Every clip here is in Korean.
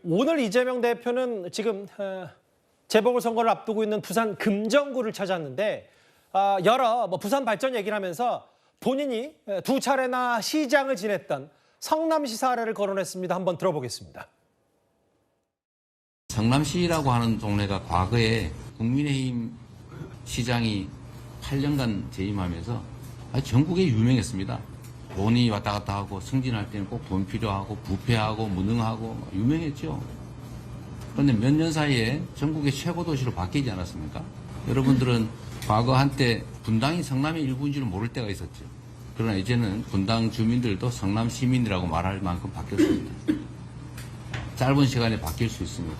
오늘 이재명 대표는 지금 재보궐선거를 앞두고 있는 부산 금정구를 찾았는데 여러 부산 발전 얘기를 하면서 본인이 두 차례나 시장을 지냈던 성남시 사례를 거론했습니다. 한번 들어보겠습니다. 성남시라고 하는 동네가 과거에 국민의힘 시장이 8년간 재임하면서 전국에 유명했습니다. 돈이 왔다 갔다 하고 승진할 때는 꼭 돈 필요하고 부패하고 무능하고 유명했죠. 그런데 몇 년 사이에 전국의 최고 도시로 바뀌지 않았습니까? 여러분들은 과거 한때 분당이 성남의 일부인지를 모를 때가 있었죠. 그러나 이제는 분당 주민들도 성남 시민이라고 말할 만큼 바뀌었습니다. 짧은 시간에 바뀔 수 있습니다.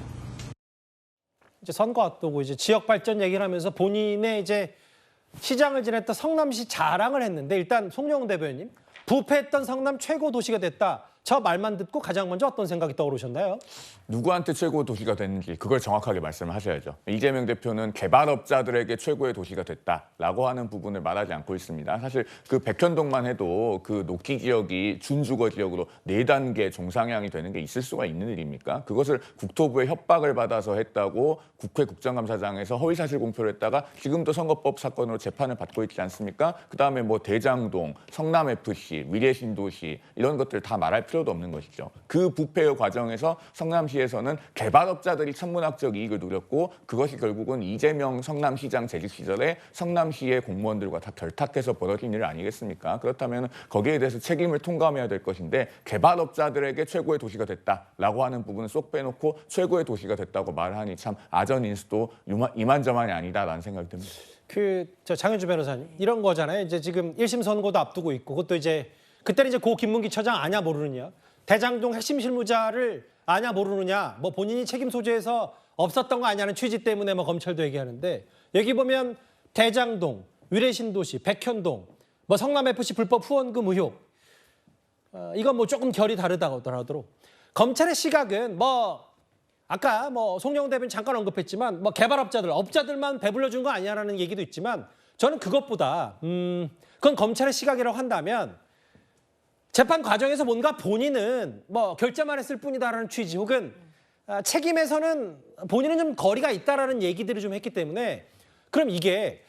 이제 선거 앞두고 이제 지역 발전 얘기를 하면서 본인의 이제 시장을 지냈던 성남시 자랑을 했는데 일단 송영훈 대변인 부패했던 성남 최고 도시가 됐다. 저 말만 듣고 가장 먼저 어떤 생각이 떠오르셨나요? 누구한테 최고 도시가 됐는지 그걸 정확하게 말씀을 하셔야죠. 이재명 대표는 개발업자들에게 최고의 도시가 됐다라고 하는 부분을 말하지 않고 있습니다. 사실 그 백현동만 해도 그 녹기 지역이 준주거 지역으로 4단계 종상향이 되는 게 있을 수가 있는 일입니까? 그것을 국토부의 협박을 받아서 했다고 국회 국정감사장에서 허위사실 공표를 했다가 지금도 선거법 사건으로 재판을 받고 있지 않습니까? 그다음에 뭐 대장동, 성남FC, 미래신도시 이런 것들 다 말할 필요도 없는 것이죠. 그 부패의 과정에서 성남시에서는 개발업자들이 천문학적 이익을 누렸고 그것이 결국은 이재명 성남시장 재직 시절에 성남시의 공무원들과 다 결탁해서 벌어진 일 아니겠습니까? 그렇다면 거기에 대해서 책임을 통감해야 될 것인데 개발업자들에게 최고의 도시가 됐다라고 하는 부분은 쏙 빼놓고 최고의 도시가 됐다고 말하니 참 아전인수도 이만저만이 아니다라는 생각이 듭니다. 장현주 변호사님 이런 거잖아요. 이제 지금 1심 선고도 앞두고 있고 그것도 이제 그때는 이제 고 김문기 처장 아냐 모르느냐, 대장동 핵심 실무자를 아냐 모르느냐, 뭐 본인이 책임 소재에서 없었던 거 아냐는 취지 때문에 뭐 검찰도 얘기하는데 여기 보면 대장동, 위례신도시, 백현동, 뭐 성남FC 불법 후원금 의혹 이건 뭐 조금 결이 다르다고 하더라도 검찰의 시각은 뭐 아까 뭐 송영훈 대변인 잠깐 언급했지만 뭐 개발업자들, 업자들만 배불러 준 거 아니냐라는 얘기도 있지만 저는 그것보다 그건 검찰의 시각이라고 한다면 재판 과정에서 뭔가 본인은 뭐 결재만 했을 뿐이다라는 취지 혹은 책임에서는 본인은 좀 거리가 있다라는 얘기들을 좀 했기 때문에 그럼 이게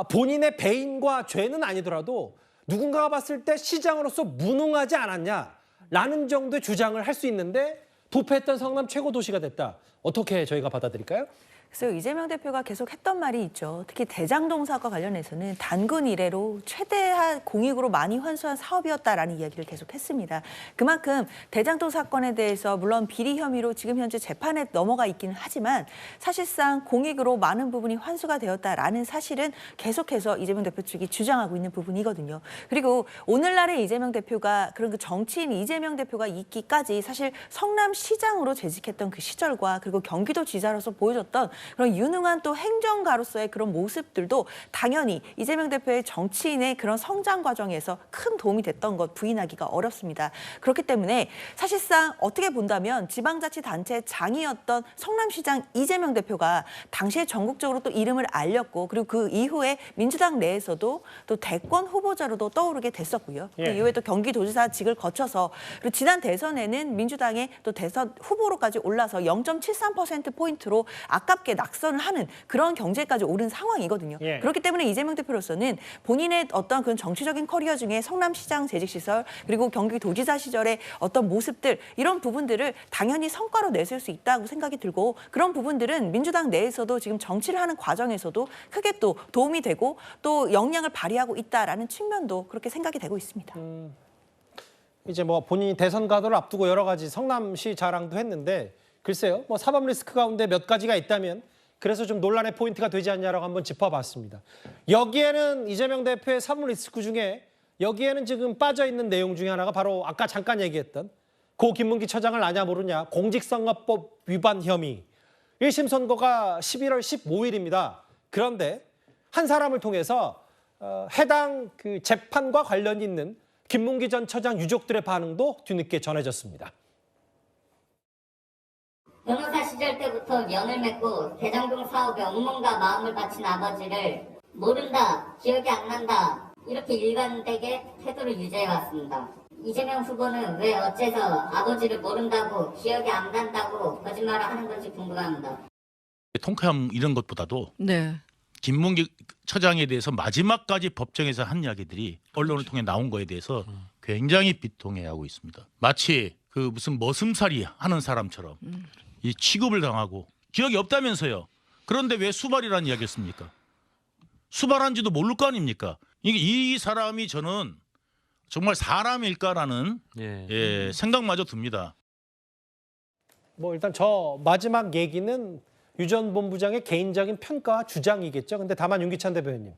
본인의 배임과 죄는 아니더라도 누군가가 봤을 때 시장으로서 무능하지 않았냐라는 정도의 주장을 할 수 있는데 부패했던 성남 최고 도시가 됐다. 어떻게 저희가 받아들일까요? 그래서 이재명 대표가 계속 했던 말이 있죠. 특히 대장동 사업과 관련해서는 단군 이래로 최대한 공익으로 많이 환수한 사업이었다라는 이야기를 계속 했습니다. 그만큼 대장동 사건에 대해서 물론 비리 혐의로 지금 현재 재판에 넘어가 있기는 하지만 사실상 공익으로 많은 부분이 환수가 되었다라는 사실은 계속해서 이재명 대표 측이 주장하고 있는 부분이거든요. 그리고 오늘날의 이재명 대표가 그런 그 정치인 이재명 대표가 있기까지 사실 성남시장으로 재직했던 그 시절과 그리고 경기도지사로서 보여줬던 그런 유능한 또 행정가로서의 그런 모습들도 당연히 이재명 대표의 정치인의 그런 성장 과정에서 큰 도움이 됐던 것 부인하기가 어렵습니다. 그렇기 때문에 사실상 어떻게 본다면 지방자치단체 장이었던 성남시장 이재명 대표가 당시에 전국적으로 또 이름을 알렸고 그리고 그 이후에 민주당 내에서도 또 대권 후보자로도 떠오르게 됐었고요. 그 이후에 또 경기도지사직을 거쳐서 그리고 지난 대선에는 민주당의 또 대선 후보로까지 올라서 0.73%포인트로 아깝게 낙선을 하는 그런 경제까지 오른 상황이거든요. 그렇기 때문에 이재명 대표로서는 본인의 어떤 그런 정치적인 커리어 중에 성남시장 재직시설 그리고 경기도지사 시절의 어떤 모습들 이런 부분들을 당연히 성과로 내세울 수 있다고 생각이 들고 그런 부분들은 민주당 내에서도 지금 정치를 하는 과정에서도 크게 또 도움이 되고 또 역량을 발휘하고 있다라는 측면도 그렇게 생각이 되고 있습니다. 이제 뭐 본인이 대선 가도를 앞두고 여러 가지 성남시 자랑도 했는데 글쎄요, 뭐 사법 리스크 가운데 몇 가지가 있다면 그래서 좀 논란의 포인트가 되지 않냐라고 한번 짚어봤습니다. 여기에는 이재명 대표의 사법 리스크 중에 여기에는 지금 빠져있는 내용 중에 하나가 바로 아까 잠깐 얘기했던 고 김문기 처장을 아냐 모르냐 공직선거법 위반 혐의 1심 선고가 11월 15일입니다. 그런데 한 사람을 통해서 해당 그 재판과 관련이 있는 김문기 전 처장 유족들의 반응도 뒤늦게 전해졌습니다. 변호사 시절 때부터 연을 맺고 대장동 사업에 온몸과 마음을 바친 아버지를 모른다, 기억이 안 난다 이렇게 일관되게 태도를 유지해왔습니다. 이재명 후보는 왜 어째서 아버지를 모른다고 기억이 안 난다고 거짓말을 하는 건지 궁금합니다. 통쾌함 이런 것보다도 네. 김문기 처장에 대해서 마지막까지 법정에서 한 이야기들이 언론을 통해 나온 거에 대해서 굉장히 비통해하고 있습니다. 마치 그 무슨 머슴살이 하는 사람처럼 이 취급을 당하고 기억이 없다면서요. 그런데 왜 수발이라는 이야기였습니까? 수발한지도 모를 거 아닙니까? 이 사람이 저는 정말 사람일까라는 생각마저 듭니다. 뭐 일단 저 마지막 얘기는 유 전 본부장의 개인적인 평가와 주장이겠죠. 근데 다만 윤기찬 대변인,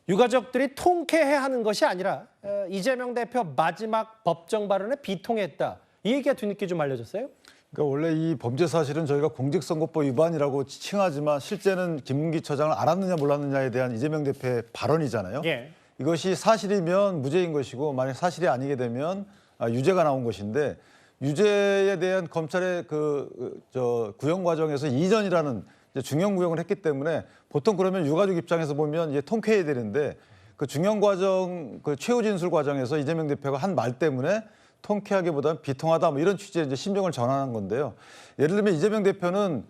유가족들이 통쾌해하는 것이 아니라 이재명 대표 마지막 법정 발언에 비통했다. 이 얘기가 뒤늦게 좀 알려졌어요? 그러니까 원래 이 범죄 사실은 저희가 공직선거법 위반이라고 칭하지만 실제는 김문기 처장을 알았느냐 몰랐느냐에 대한 이재명 대표의 발언이잖아요. 예. 이것이 사실이면 무죄인 것이고 만약 사실이 아니게 되면 유죄가 나온 것인데 유죄에 대한 검찰의 구형 과정에서 2년이라는 중형 구형을 했기 때문에 보통 그러면 유가족 입장에서 보면 이제 통쾌해야 되는데 그 중형 과정 그 최후 진술 과정에서 이재명 대표가 한 말 때문에 통쾌하기보다는 비통하다 뭐 이런 취지의 이제 심정을 전환한 건데요. 예를 들면 이재명 대표는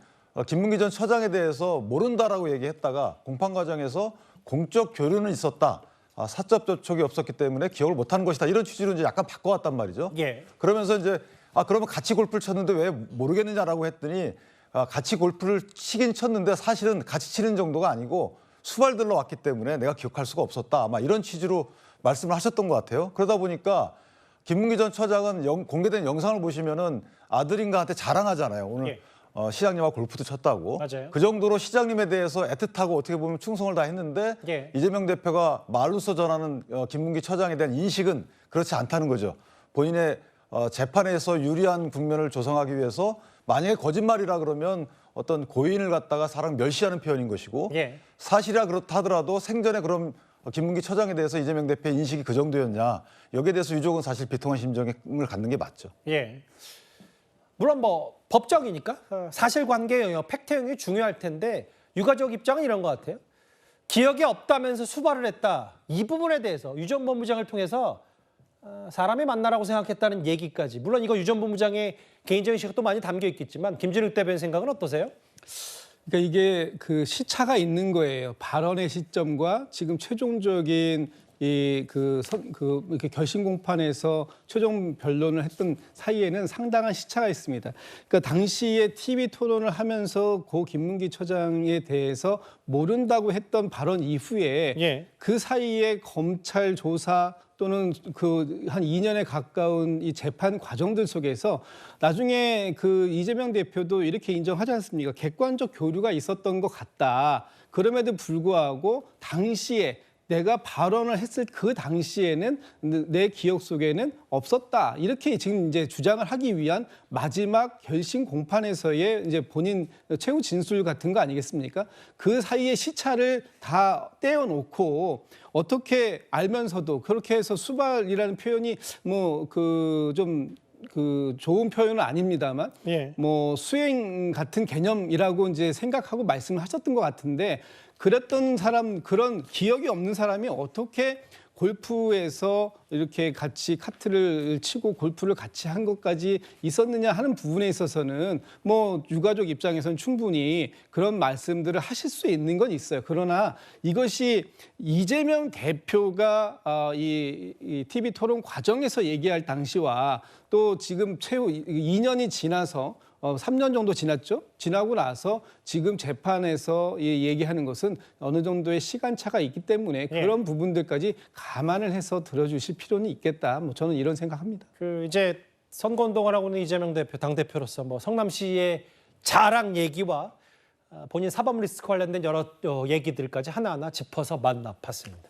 김문기 전 처장에 대해서 모른다라고 얘기했다가 공판 과정에서 공적 교류는 있었다. 사적 접촉이 없었기 때문에 기억을 못하는 것이다. 이런 취지로 이제 약간 바꿔왔단 말이죠. 예. 그러면서 이제 그러면 같이 골프를 쳤는데 왜 모르겠느냐라고 했더니 같이 골프를 치긴 쳤는데 사실은 같이 치는 정도가 아니고 수발들러 왔기 때문에 내가 기억할 수가 없었다. 아마 이런 취지로 말씀을 하셨던 것 같아요. 그러다 보니까 김문기 전 처장은 공개된 영상을 보시면은 아들인가한테 자랑하잖아요. 오늘 예. 시장님하고 골프도 쳤다고. 맞아요. 그 정도로 시장님에 대해서 애틋하고 어떻게 보면 충성을 다 했는데 예. 이재명 대표가 말로써 전하는 김문기 처장에 대한 인식은 그렇지 않다는 거죠. 본인의 재판에서 유리한 국면을 조성하기 위해서 만약에 거짓말이라 그러면 어떤 고인을 갖다가 사람 멸시하는 표현인 것이고 예. 사실이라 그렇다 하더라도 생전에 그럼 김문기 처장에 대해서 이재명 대표의 인식이 그 정도였냐. 여기에 대해서 유족은 사실 비통한 심정을 갖는 게 맞죠. 예. 물론 뭐 법정이니까 사실관계 영역, 팩트 영역이 중요할 텐데 유가족 입장은 이런 것 같아요. 기억이 없다면서 수발을 했다. 이 부분에 대해서 유 전 본부장을 통해서 사람이 만나라고 생각했다는 얘기까지. 물론 이거 유 전 본부장의 개인적인 시각도 많이 담겨 있겠지만 김진욱 대변인 생각은 어떠세요? 그러니까 이게 그 시차가 있는 거예요. 발언의 시점과 지금 최종적인 이렇게 결심 공판에서 최종 변론을 했던 사이에는 상당한 시차가 있습니다. 그러니까 당시에 TV 토론을 하면서 고 김문기 처장에 대해서 모른다고 했던 발언 이후에 예. 그 사이에 검찰 조사 또는 그 한 2년에 가까운 이 재판 과정들 속에서 나중에 그 이재명 대표도 이렇게 인정하지 않습니까? 객관적 교류가 있었던 것 같다. 그럼에도 불구하고 당시에 내가 발언을 했을 그 당시에는 내 기억 속에는 없었다. 이렇게 지금 이제 주장을 하기 위한 마지막 결심 공판에서의 이제 본인 최후 진술 같은 거 아니겠습니까? 그 사이에 시차를 다 떼어놓고 어떻게 알면서도 그렇게 해서 수발이라는 표현이 뭐 그 좋은 표현은 아닙니다만 예. 뭐 수행 같은 개념이라고 이제 생각하고 말씀을 하셨던 것 같은데 그랬던 사람 그런 기억이 없는 사람이 어떻게 골프에서 이렇게 같이 카트를 치고 골프를 같이 한 것까지 있었느냐 하는 부분에 있어서는 뭐 유가족 입장에서는 충분히 그런 말씀들을 하실 수 있는 건 있어요. 그러나 이것이 이재명 대표가 이 TV 토론 과정에서 얘기할 당시와 또 지금 최후 2년이 지나서 3년 정도 지났죠. 지나고 나서 지금 재판에서 얘기하는 것은 어느 정도의 시간차가 있기 때문에 그런 부분들까지 감안을 해서 들어주실 필요는 있겠다. 뭐 저는 이런 생각합니다. 그 이제 선거운동을 하고 있는 이재명 대표 당대표로서 뭐 성남시의 자랑 얘기와 본인 사법 리스크 관련된 여러 얘기들까지 하나하나 짚어서 만나봤습니다.